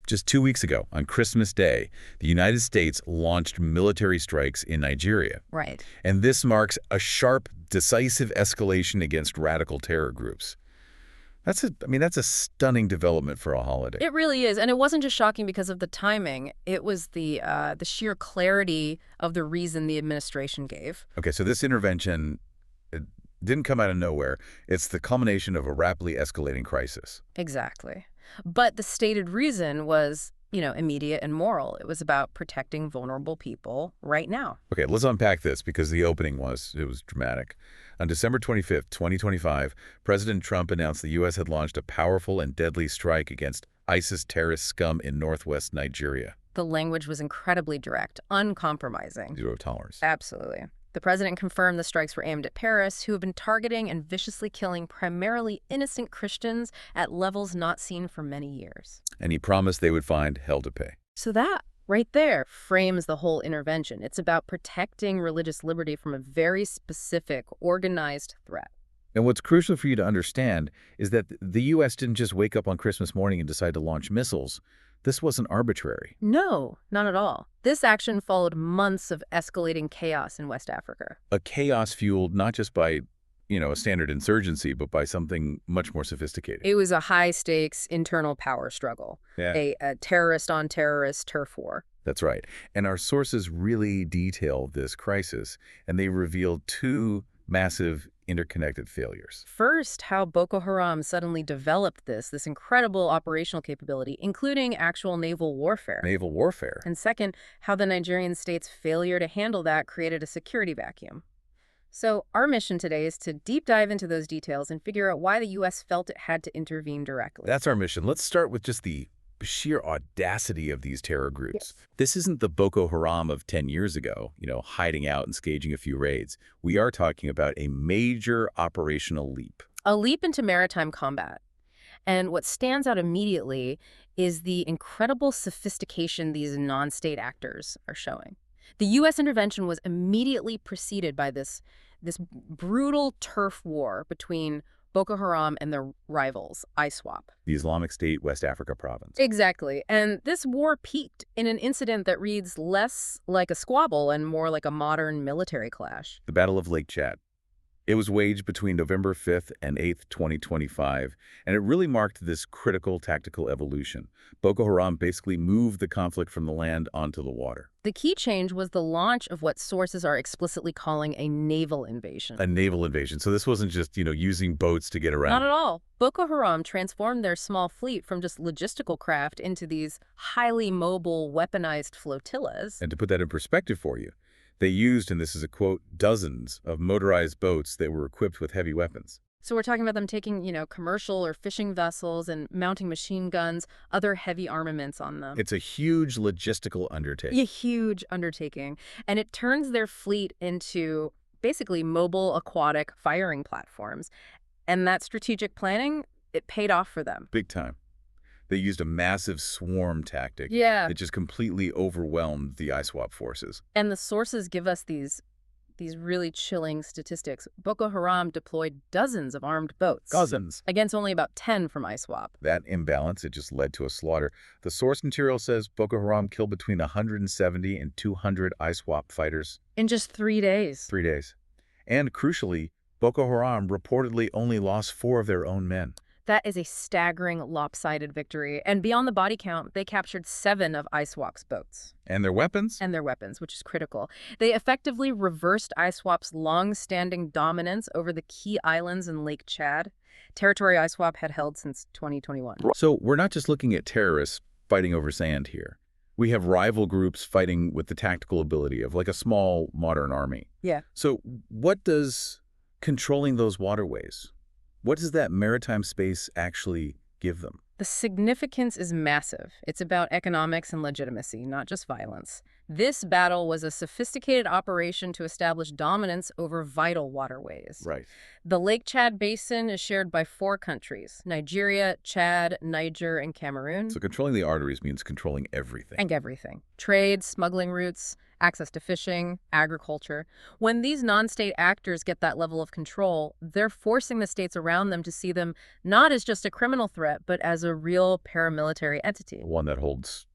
Just 2 weeks ago, on Christmas Day, the United States launched military strikes in Nigeria. Right. And this marks a sharp, decisive escalation against radical terror groups. That's a stunning development for a holiday. It really is. And it wasn't just shocking because of the timing. It was the sheer clarity of the reason the administration gave. Okay, so this intervention, it didn't come out of nowhere. It's the culmination of a rapidly escalating crisis. Exactly. But the stated reason was, immediate and moral. It was about protecting vulnerable people right now. Okay, let's unpack this because the opening was dramatic. On December 25th, 2025, President Trump announced the U.S. had launched a powerful and deadly strike against ISIS terrorist Scum in northwest Nigeria. The language was incredibly direct, uncompromising. Zero tolerance. Absolutely. The president confirmed the strikes were aimed at Paris, who have been targeting and viciously killing primarily innocent Christians at levels not seen for many years. And he promised they would find hell to pay. So that right there frames the whole intervention. It's about protecting religious liberty from a very specific, organized threat. And what's crucial for you to understand is that the U.S. didn't just wake up on Christmas morning and decide to launch missiles. This wasn't arbitrary. No, not at all. This action followed months of escalating chaos in West Africa. A chaos fueled not just by, a standard insurgency, but by something much more sophisticated. It was a high-stakes internal power struggle, Yeah. a terrorist-on-terrorist turf war. That's right. And our sources really detail this crisis, and they reveal two massive interconnected failures. First, how Boko Haram suddenly developed this incredible operational capability, including actual naval warfare. Naval warfare. And second, how the Nigerian state's failure to handle that created a security vacuum. So our mission today is to deep dive into those details and figure out why the U.S. felt it had to intervene directly. That's our mission. Let's start with just the sheer audacity of these terror groups. Yes. This isn't the Boko Haram of 10 years ago, hiding out and staging a few raids. We are talking about a major operational leap. A leap into maritime combat. And what stands out immediately is the incredible sophistication these non-state actors are showing. The U.S. intervention was immediately preceded by this brutal turf war between Boko Haram and their rivals, ISWAP. The Islamic State West Africa province. Exactly. And this war peaked in an incident that reads less like a squabble and more like a modern military clash. The Battle of Lake Chad. It was waged between November 5th and 8th, 2025, and it really marked this critical tactical evolution. Boko Haram basically moved the conflict from the land onto the water. The key change was the launch of what sources are explicitly calling a naval invasion. A naval invasion. So this wasn't just, using boats to get around. Not at all. Boko Haram transformed their small fleet from just logistical craft into these highly mobile, weaponized flotillas. And to put that in perspective for you, they used, and this is a quote, dozens of motorized boats that were equipped with heavy weapons. So we're talking about them taking, commercial or fishing vessels and mounting machine guns, other heavy armaments on them. It's a huge logistical undertaking. A huge undertaking. And it turns their fleet into basically mobile aquatic firing platforms. And that strategic planning, it paid off for them. Big time. They used a massive swarm tactic Yeah. that just completely overwhelmed the ISWAP forces. And the sources give us these really chilling statistics. Boko Haram deployed dozens of armed boats. Dozens. Against only about 10 from ISWAP. That imbalance, it just led to a slaughter. The source material says Boko Haram killed between 170 and 200 ISWAP fighters. In just 3 days. 3 days. And crucially, Boko Haram reportedly only lost 4 of their own men. That is a staggering, lopsided victory. And beyond the body count, they captured 7 of ISWAP's boats. And their weapons? And their weapons, which is critical. They effectively reversed ISWAP's long-standing dominance over the key islands in Lake Chad, territory ISWAP had held since 2021. So we're not just looking at terrorists fighting over sand here. We have rival groups fighting with the tactical ability of like a small modern army. Yeah. So what does controlling those waterways, what does that maritime space actually give them? The significance is massive. It's about economics and legitimacy, not just violence. This battle was a sophisticated operation to establish dominance over vital waterways. Right. The Lake Chad Basin is shared by 4 countries: Nigeria, Chad, Niger, and Cameroon. So controlling the arteries means controlling everything. And everything. Trade, smuggling routes, access to fishing, agriculture. When these non-state actors get that level of control, they're forcing the states around them to see them not as just a criminal threat, but as a real paramilitary entity. One that holds,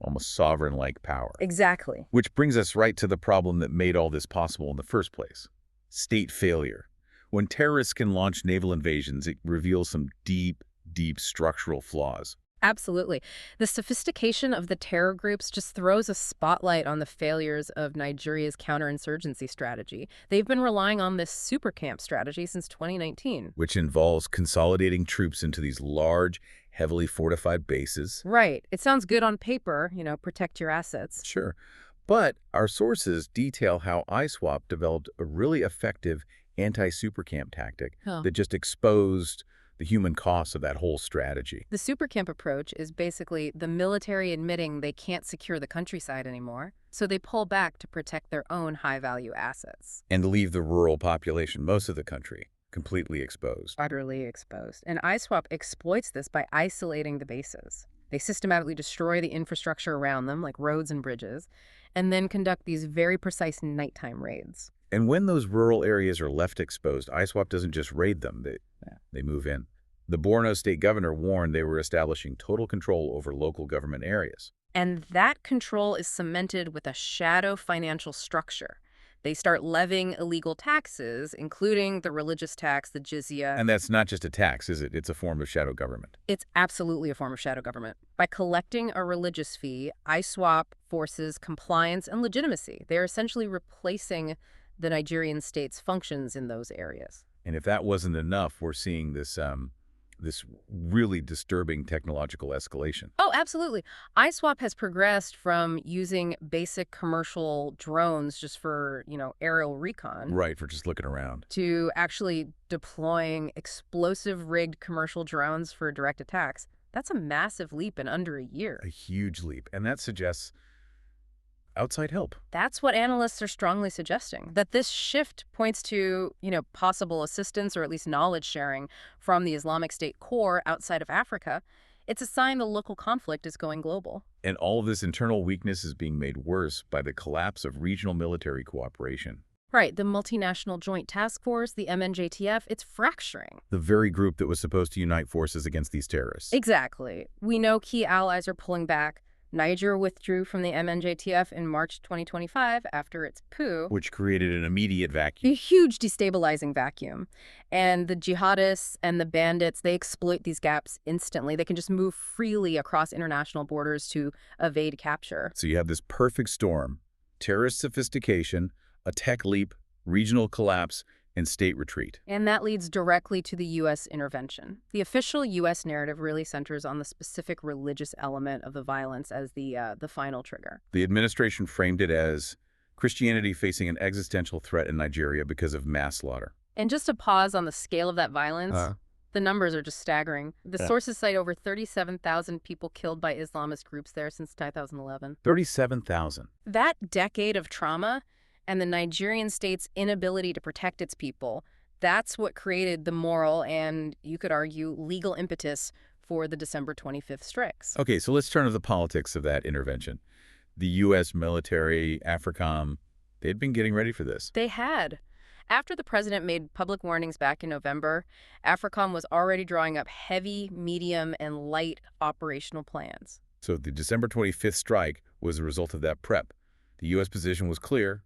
almost sovereign-like power. Exactly. Which brings us right to the problem that made all this possible in the first place. State failure. When terrorists can launch naval invasions, it reveals some deep, deep structural flaws. Absolutely. The sophistication of the terror groups just throws a spotlight on the failures of Nigeria's counterinsurgency strategy. They've been relying on this super camp strategy since 2019. Which involves consolidating troops into these large, heavily fortified bases. Right. It sounds good on paper, protect your assets. Sure. But our sources detail how ISWAP developed a really effective anti-supercamp tactic that just exposed the human costs of that whole strategy. The super camp approach is basically the military admitting they can't secure the countryside anymore, so they pull back to protect their own high-value assets. And leave the rural population, most of the country, completely exposed. Utterly exposed. And ISWAP exploits this by isolating the bases. They systematically destroy the infrastructure around them, like roads and bridges, and then conduct these very precise nighttime raids. And when those rural areas are left exposed, ISWAP doesn't just raid them, they move in. The Borno state governor warned they were establishing total control over local government areas. And that control is cemented with a shadow financial structure. They start levying illegal taxes, including the religious tax, the jizya. And that's not just a tax, is it? It's a form of shadow government. It's absolutely a form of shadow government. By collecting a religious fee, ISWAP forces compliance and legitimacy. They're essentially replacing the Nigerian state's functions in those areas. And if that wasn't enough, we're seeing this really disturbing technological escalation. Oh, absolutely. ISWAP has progressed from using basic commercial drones just for, aerial recon. Right, for just looking around. To actually deploying explosive-rigged commercial drones for direct attacks. That's a massive leap in under a year. A huge leap. And that suggests outside help. That's what analysts are strongly suggesting, that this shift points to, possible assistance or at least knowledge sharing from the Islamic State core outside of Africa. It's a sign the local conflict is going global. And all of this internal weakness is being made worse by the collapse of regional military cooperation. Right, the Multinational Joint Task Force, the MNJTF, it's fracturing. The very group that was supposed to unite forces against these terrorists. Exactly. We know key allies are pulling back. Niger withdrew from the MNJTF in March 2025 after its coup, which created an immediate vacuum. A huge destabilizing vacuum. And the jihadists and the bandits, they exploit these gaps instantly. They can just move freely across international borders to evade capture. So you have this perfect storm: terrorist sophistication, a tech leap, regional collapse, and state retreat. And that leads directly to the U.S. intervention. The official U.S. narrative really centers on the specific religious element of the violence as the final trigger. The administration framed it as Christianity facing an existential threat in Nigeria because of mass slaughter. And just to pause on the scale of that violence, the numbers are just staggering. The sources cite over 37,000 people killed by Islamist groups there since 2011. 37,000. That decade of trauma and the Nigerian state's inability to protect its people, that's what created the moral and, you could argue, legal impetus for the December 25th strikes. Okay, so let's turn to the politics of that intervention. The U.S. military, AFRICOM, they'd been getting ready for this. They had. After the president made public warnings back in November, AFRICOM was already drawing up heavy, medium, and light operational plans. So the December 25th strike was a result of that prep. The U.S. position was clear: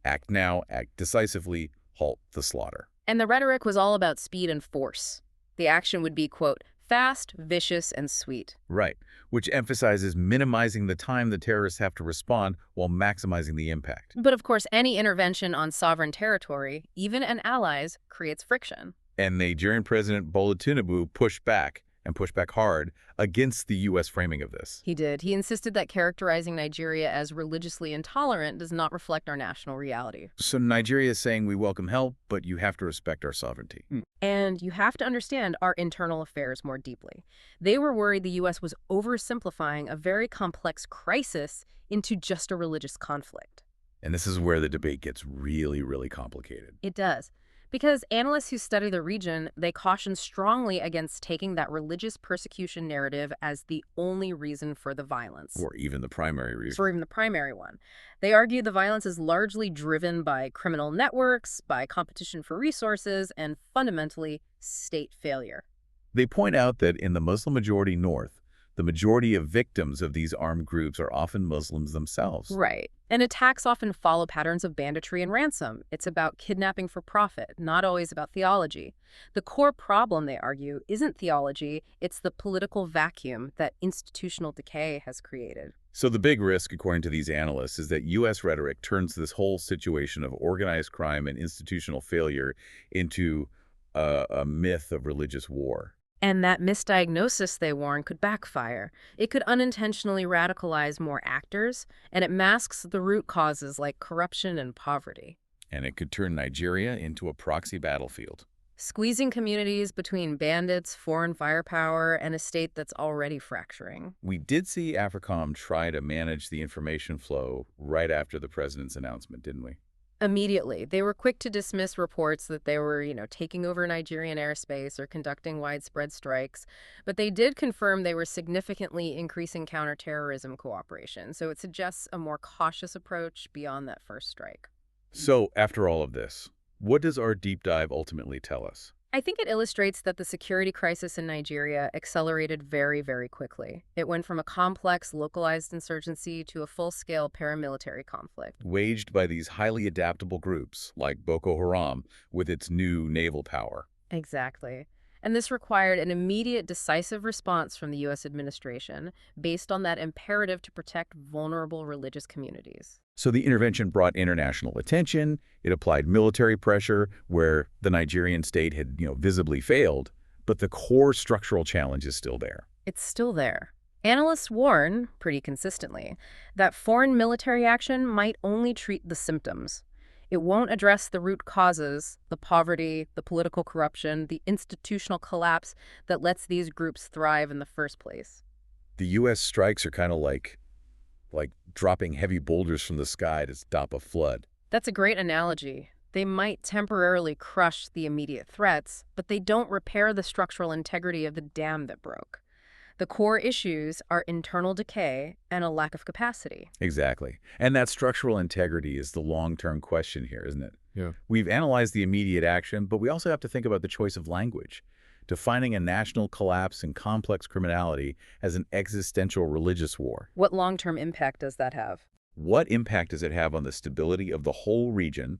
act now, act decisively, halt the slaughter. And the rhetoric was all about speed and force. The action would be, quote, fast, vicious, and sweet. Right, which emphasizes minimizing the time the terrorists have to respond while maximizing the impact. But of course, any intervention on sovereign territory, even an ally's, creates friction. And Nigerian President Bola Tinubu pushed back, and pushed back hard against the U.S. framing of this. He did. He insisted that characterizing Nigeria as religiously intolerant does not reflect our national reality. So Nigeria is saying we welcome help, but you have to respect our sovereignty. And you have to understand our internal affairs more deeply. They were worried the U.S. was oversimplifying a very complex crisis into just a religious conflict. And this is where the debate gets really, really complicated. It does. Because analysts who study the region, they caution strongly against taking that religious persecution narrative as the only reason for the violence. Or even the primary reason. Or even the primary one. They argue the violence is largely driven by criminal networks, by competition for resources, and fundamentally, state failure. They point out that in the Muslim-majority North, the majority of victims of these armed groups are often Muslims themselves. Right. And attacks often follow patterns of banditry and ransom. It's about kidnapping for profit, not always about theology. The core problem, they argue, isn't theology, it's the political vacuum that institutional decay has created. So the big risk, according to these analysts, is that U.S. rhetoric turns this whole situation of organized crime and institutional failure into a myth of religious war. And that misdiagnosis, they warn, could backfire. It could unintentionally radicalize more actors, and it masks the root causes like corruption and poverty. And it could turn Nigeria into a proxy battlefield. Squeezing communities between bandits, foreign firepower, and a state that's already fracturing. We did see AFRICOM try to manage the information flow right after the president's announcement, didn't we? Immediately. They were quick to dismiss reports that they were, taking over Nigerian airspace or conducting widespread strikes. But they did confirm they were significantly increasing counterterrorism cooperation. So it suggests a more cautious approach beyond that first strike. So, after all of this, what does our deep dive ultimately tell us? I think it illustrates that the security crisis in Nigeria accelerated very, very quickly. It went from a complex, localized insurgency to a full-scale paramilitary conflict. Waged by these highly adaptable groups, like Boko Haram, with its new naval power. Exactly. And this required an immediate, decisive response from the U.S. administration based on that imperative to protect vulnerable religious communities. So the intervention brought international attention. It applied military pressure where the Nigerian state had, visibly failed. But the core structural challenge is still there. It's still there. Analysts warn, pretty consistently, that foreign military action might only treat the symptoms. It won't address the root causes, the poverty, the political corruption, the institutional collapse that lets these groups thrive in the first place. The U.S. strikes are kind of like dropping heavy boulders from the sky to stop a flood. That's a great analogy. They might temporarily crush the immediate threats, but they don't repair the structural integrity of the dam that broke. The core issues are internal decay and a lack of capacity. Exactly. And that structural integrity is the long-term question here, isn't it? Yeah. We've analyzed the immediate action, but we also have to think about the choice of language. Defining a national collapse and complex criminality as an existential religious war. What long-term impact does that have? What impact does it have on the stability of the whole region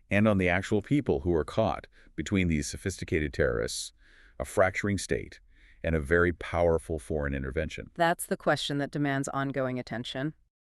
and on the actual people who are caught between these sophisticated terrorists, a fracturing state, and a very powerful foreign intervention? That's the question that demands ongoing attention.